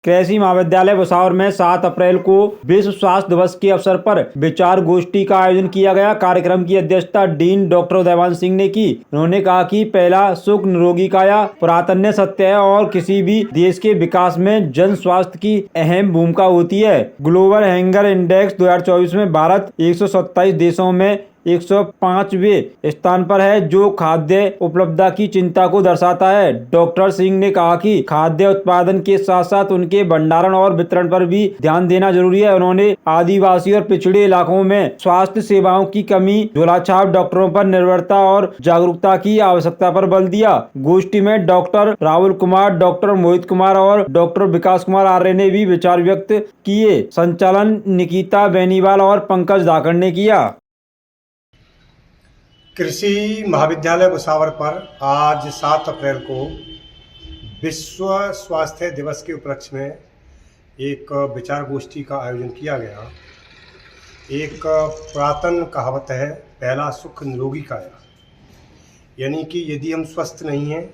कृषि महाविद्यालय भुसावर में 7 अप्रैल को विश्व स्वास्थ्य दिवस के अवसर पर विचार गोष्ठी का आयोजन किया गया। कार्यक्रम की अध्यक्षता डीन डॉक्टर उदयवान सिंह ने की। उन्होंने कहा कि पहला सुख निरोगी काया पुरातन सत्य है और किसी भी देश के विकास में जन स्वास्थ्य की अहम भूमिका होती है। ग्लोबल हंगर इंडेक्स 2024 में भारत 127 देशों में 105वें स्थान पर है, जो खाद्य उपलब्धता की चिंता को दर्शाता है। डॉक्टर सिंह ने कहा कि खाद्य उत्पादन के साथ साथ उनके भंडारण और वितरण पर भी ध्यान देना जरूरी है। उन्होंने आदिवासी और पिछड़े इलाकों में स्वास्थ्य सेवाओं की कमी, झोलाछाप डॉक्टरों पर निर्भरता और जागरूकता की आवश्यकता पर बल दिया। गोष्ठी में डॉक्टर राहुल कुमार, डॉक्टर मोहित कुमार और डॉक्टर विकास कुमार आर्य ने भी विचार व्यक्त किए। संचालन निकिता बेनीवाल और पंकज धाकड़ ने किया। कृषि महाविद्यालय भुसावर पर आज 7 अप्रैल को विश्व स्वास्थ्य दिवस के उपलक्ष्य में एक विचार गोष्ठी का आयोजन किया गया। एक पुरातन कहावत है, पहला सुख निरोगी काया, यानी कि यदि हम स्वस्थ नहीं हैं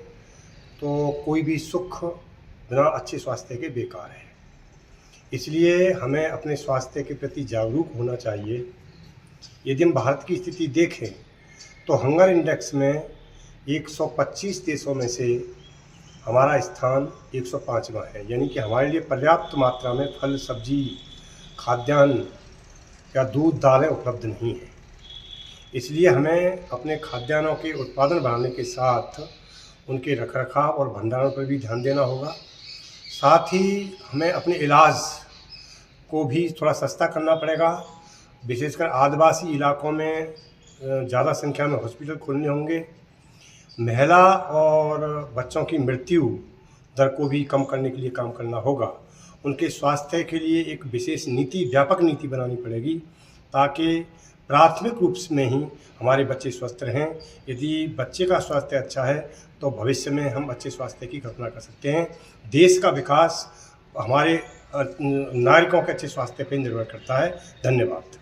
तो कोई भी सुख बिना अच्छे स्वास्थ्य के बेकार है। इसलिए हमें अपने स्वास्थ्य के प्रति जागरूक होना चाहिए। यदि हम भारत की स्थिति देखें तो हंगर इंडेक्स में 125 देशों में से हमारा स्थान 105वां है, यानी कि हमारे लिए पर्याप्त मात्रा में फल, सब्जी, खाद्यान्न या दूध, दालें उपलब्ध नहीं है। इसलिए हमें अपने खाद्यान्नों के उत्पादन बढ़ाने के साथ उनके रखरखाव और भंडारण पर भी ध्यान देना होगा। साथ ही हमें अपने इलाज को भी थोड़ा सस्ता करना पड़ेगा। विशेषकर आदिवासी इलाकों में ज़्यादा संख्या में हॉस्पिटल खोलने होंगे। महिला और बच्चों की मृत्यु दर को भी कम करने के लिए काम करना होगा। उनके स्वास्थ्य के लिए एक विशेष नीति, व्यापक नीति बनानी पड़ेगी, ताकि प्राथमिक रूप में ही हमारे बच्चे स्वस्थ रहें। यदि बच्चे का स्वास्थ्य अच्छा है तो भविष्य में हम अच्छे स्वास्थ्य की कल्पना कर सकते हैं। देश का विकास हमारे नागरिकों के अच्छे स्वास्थ्य पर निर्भर करता है। धन्यवाद।